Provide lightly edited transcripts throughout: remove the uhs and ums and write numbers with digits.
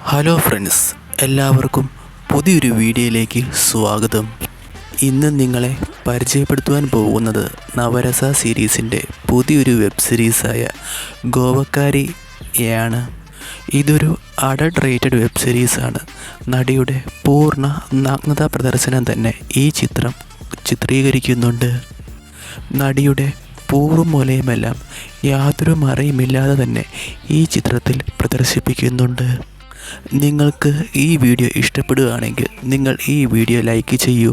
Hello friends, എല്ലാവർക്കും പുതിയൊരു വീഡിയോയിലേക്ക് സ്വാഗതം. ഇന്ന് നിങ്ങളെ പരിചയപ്പെടുത്തുവാൻ പോകുന്നത് നവരസ സീരീസിൻ്റെ പുതിയൊരു വെബ് സീരീസായ ഗോവക്കാരിയാണ്. ഇതൊരു അഡൾട്ട് റേറ്റഡ് വെബ് സീരീസാണ്. നടിയുടെ പൂർണ്ണ നഗ്നതാ പ്രദർശനം തന്നെ ഈ ചിത്രം ചിത്രീകരിക്കുന്നുണ്ട്. നടിയുടെ പൂർവ്വമൂലയുമെല്ലാം യാതൊരു മറയുമില്ലാതെ തന്നെ ഈ ചിത്രത്തിൽ പ്രദർശിപ്പിക്കുന്നുണ്ട്. നിങ്ങൾക്ക് ഈ വീഡിയോ ഇഷ്ടപ്പെടുകയാണെങ്കിൽ നിങ്ങൾ ഈ വീഡിയോ ലൈക്ക് ചെയ്യൂ.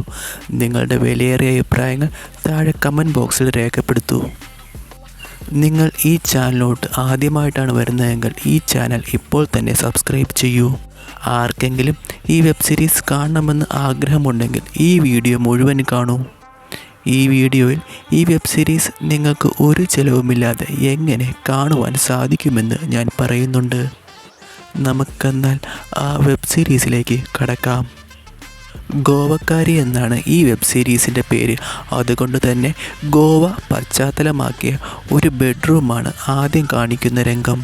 നിങ്ങളുടെ വിലയേറിയ അഭിപ്രായങ്ങൾ താഴെ കമൻറ്റ് ബോക്സിൽ രേഖപ്പെടുത്തൂ. നിങ്ങൾ ഈ ചാനലിലോട്ട് ആദ്യമായിട്ടാണ് വരുന്നതെങ്കിൽ ഈ ചാനൽ ഇപ്പോൾ തന്നെ സബ്സ്ക്രൈബ് ചെയ്യൂ. ആർക്കെങ്കിലും ഈ വെബ് സീരീസ് കാണണമെന്ന് ആഗ്രഹമുണ്ടെങ്കിൽ ഈ വീഡിയോ മുഴുവൻ കാണൂ. ഈ വീഡിയോയിൽ ഈ വെബ് സീരീസ് നിങ്ങൾക്ക് ഒരു ചിലവുമില്ലാതെ എങ്ങനെ കാണുവാൻ സാധിക്കുമെന്ന് ഞാൻ പറയുന്നുണ്ട്. നമുക്കെന്നാൽ ആ വെബ് സീരീസിലേക്ക് കടക്കാം. ഗോവക്കാരി എന്നാണ് ഈ വെബ് സീരീസിൻ്റെ പേര്. അതുകൊണ്ട് തന്നെ ഗോവ പശ്ചാത്തലമാക്കിയ ഒരു ബെഡ്റൂമാണ് ആദ്യം കാണിക്കുന്ന രംഗം.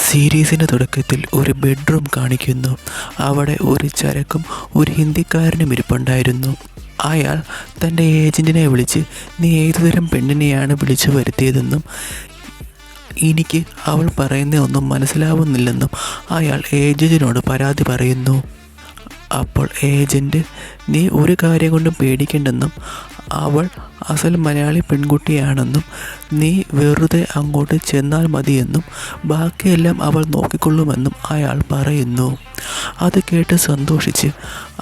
സീരീസിൻ്റെ തുടക്കത്തിൽ ഒരു ബെഡ്റൂം കാണിക്കുന്നു. അവിടെ ഒരു ചരക്കും ഒരു ഹിന്ദിക്കാരനും ഇരിപ്പുണ്ടായിരുന്നു. അയാൾ തൻ്റെ ഏജൻറ്റിനെ വിളിച്ച് നീ ഏതുതരം പെണ്ണിനെയാണ് വിളിച്ചു വരുത്തിയതെന്നും എനിക്ക് അവൾ പറയുന്നതൊന്നും മനസ്സിലാവുന്നില്ലെന്നും അയാൾ ഏജൻറ്റിനോട് പരാതി പറയുന്നു. അപ്പോൾ ഏജൻറ്റ് നീ ഒരു കാര്യം കൊണ്ടും പേടിക്കേണ്ടെന്നും അവൾ അസൽ മലയാളി പെൺകുട്ടിയാണെന്നും നീ വെറുതെ അങ്ങോട്ട് ചെന്നാൽ മതിയെന്നും ബാക്കിയെല്ലാം അവൾ നോക്കിക്കൊള്ളുമെന്നും അയാൾ പറയുന്നു. അത് കേട്ട് സന്തോഷിച്ച്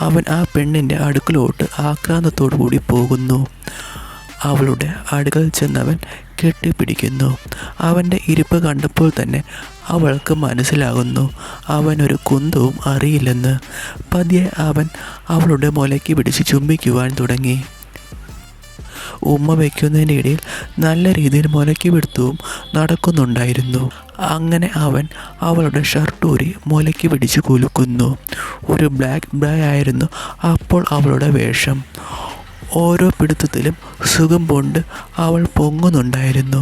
അവൻ ആ പെണ്ണിൻ്റെ അടുക്കലോട്ട് ആക്രാന്തത്തോടു കൂടി പോകുന്നു. അവളുടെ അടുക്കൽ ചെന്നവൻ കെട്ടിപ്പിടിക്കുന്നു. അവൻ്റെ ഇരിപ്പ് കണ്ടപ്പോൾ തന്നെ അവൾക്ക് മനസ്സിലാകുന്നു അവനൊരു കുന്തവും അറിയില്ലെന്ന്. പതിയെ അവൻ അവളുടെ മുലയ്ക്ക് പിടിച്ച് ചുംബിക്കുവാൻ തുടങ്ങി. ഉമ്മ വയ്ക്കുന്നതിൻ്റെ ഇടയിൽ നല്ല രീതിയിൽ മുലയ്ക്ക് പിടുത്തവും നടക്കുന്നുണ്ടായിരുന്നു. അങ്ങനെ അവൻ അവളുടെ ഷർട്ടൂരി മുലയ്ക്ക് പിടിച്ച് കുലുക്കുന്നു. ഒരു ബ്ലാക്ക് ബ്രൈ ആയിരുന്നു അപ്പോൾ അവളുടെ വേഷം. ഓരോ പിടുത്തത്തിലും സുഖം കൊണ്ട് അവൾ പൊങ്ങുന്നുണ്ടായിരുന്നു.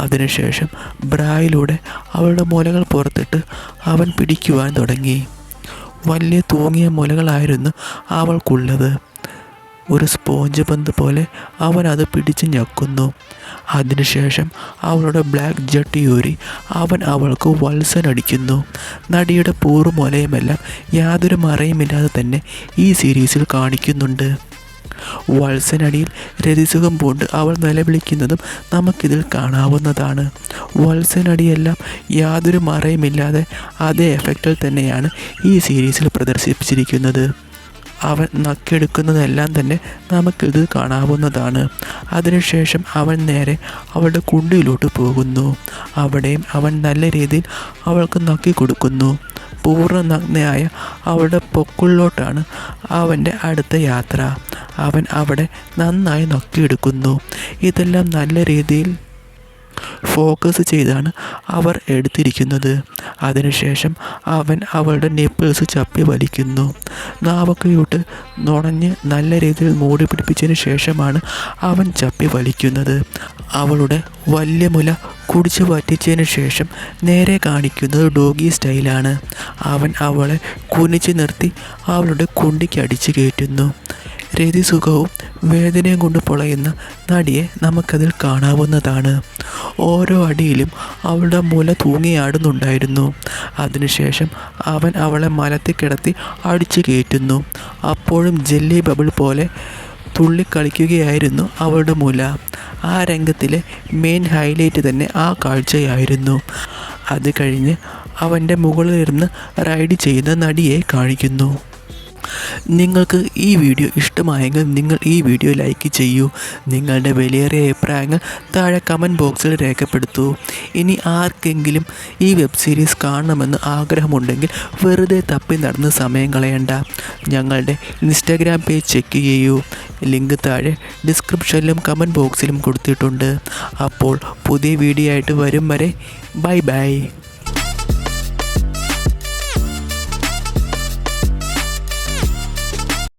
അതിനുശേഷം ബ്രായിലൂടെ അവളുടെ മുലകൾ പുറത്തിട്ട് അവൻ പിടിക്കുവാൻ തുടങ്ങി. വലിയ തൂങ്ങിയ മുലകളായിരുന്നു അവൾക്കുള്ളത്. ഒരു സ്പോഞ്ച് പന്ത് പോലെ അവൻ അത് പിടിച്ച് ഞെക്കുന്നു. അതിനുശേഷം അവളുടെ ബ്ലാക്ക് ജട്ടിയൂരി അവൻ അവൾക്ക് വത്സനടിക്കുന്നു. നടിയുടെ പൂർവ്വമൂലയുമെല്ലാം യാതൊരു മറയുമില്ലാതെ തന്നെ ഈ സീരീസിൽ കാണിക്കുന്നുണ്ട്. വത്സനടിയിൽ രതിസുഖം പൂണ്ട് അവൾ നിലവിളിക്കുന്നതും നമുക്കിതിൽ കാണാവുന്നതാണ്. വത്സനടിയെല്ലാം യാതൊരു മറയുമില്ലാതെ അതേ എഫക്റ്റിൽ തന്നെയാണ് ഈ സീരീസിൽ പ്രദർശിപ്പിച്ചിരിക്കുന്നത്. അവൻ നക്കിയെടുക്കുന്നതെല്ലാം തന്നെ നമുക്കിത് കാണാവുന്നതാണ്. അതിനുശേഷം അവൻ നേരെ അവളുടെ കുണ്ടിയിലോട്ട് പോകുന്നു. അവിടെയും അവൻ നല്ല രീതിയിൽ അവൾക്ക് നക്കി കൊടുക്കുന്നു. പൂർണ്ണ നഗ്നയായ അവളുടെ പൊക്കിളിലോട്ടാണ് അവൻ്റെ അടുത്ത യാത്ര. അവൻ അവിടെ നന്നായി നക്കിയെടുക്കുന്നു. ഇതെല്ലാം നല്ല രീതിയിൽ ഫോക്കസ് ചെയ്താണ് അവർ എടുത്തിരിക്കുന്നത്. അതിനുശേഷം അവൻ അവളുടെ നിപ്പിൾസ് ചപ്പി വലിക്കുന്നു. നാവക്കയോട്ട് നുണഞ്ഞ് നല്ല രീതിയിൽ മൂടി പിടിപ്പിച്ചതിന് ശേഷമാണ് അവൻ ചപ്പി വലിക്കുന്നത്. അവളുടെ വലിയ മുല കുടിച്ചു വറ്റിച്ചതിന് ശേഷം നേരെ കാണിക്കുന്നത് ഡോഗി സ്റ്റൈലാണ്. അവൻ അവളെ കുനിച്ച് നിർത്തി അവളുടെ കുണ്ടിക്ക് അടിച്ചു കയറ്റുന്നു. രതിസുഖവും വേദനയും കൊണ്ട് പൊളയുന്ന നടിയെ നമുക്കതിൽ കാണാവുന്നതാണ്. ഓരോ അടിയിലും അവളുടെ മുല തൂങ്ങിയാടുന്നുണ്ടായിരുന്നു. അതിനുശേഷം അവൻ അവളെ മലത്തിൽ കിടത്തി അടിച്ചു കയറ്റുന്നു. അപ്പോഴും ജെല്ലി ബബിൾ പോലെ തുള്ളിക്കളിക്കുകയായിരുന്നു അവളുടെ മുല. ആ രംഗത്തിലെ മെയിൻ ഹൈലൈറ്റ് തന്നെ ആ കാഴ്ചയായിരുന്നു. അത് കഴിഞ്ഞ് അവൻ്റെ മുകളിലിരുന്ന് റൈഡ് ചെയ്യുന്ന നടിയെ കാണിക്കുന്നു. നിങ്ങൾക്ക് ഈ വീഡിയോ ഇഷ്ടമായെങ്കിൽ നിങ്ങൾ ഈ വീഡിയോ ലൈക്ക് ചെയ്യൂ. നിങ്ങളുടെ വിലയേറിയ അഭിപ്രായങ്ങൾ താഴെ കമൻറ്റ് ബോക്സിൽ രേഖപ്പെടുത്തൂ. ഇനി ആർക്കെങ്കിലും ഈ വെബ് സീരീസ് കാണണമെന്ന് ആഗ്രഹമുണ്ടെങ്കിൽ വെറുതെ തപ്പി നടന്ന് സമയം കളയണ്ട. ഞങ്ങളുടെ ഇൻസ്റ്റാഗ്രാം പേജ് ചെക്ക് ചെയ്യൂ. ലിങ്ക് താഴെ ഡിസ്ക്രിപ്ഷനിലും കമൻറ്റ് ബോക്സിലും കൊടുത്തിട്ടുണ്ട്. അപ്പോൾ പുതിയ വീഡിയോ ആയിട്ട് വരും വരെ ബൈ ബൈ.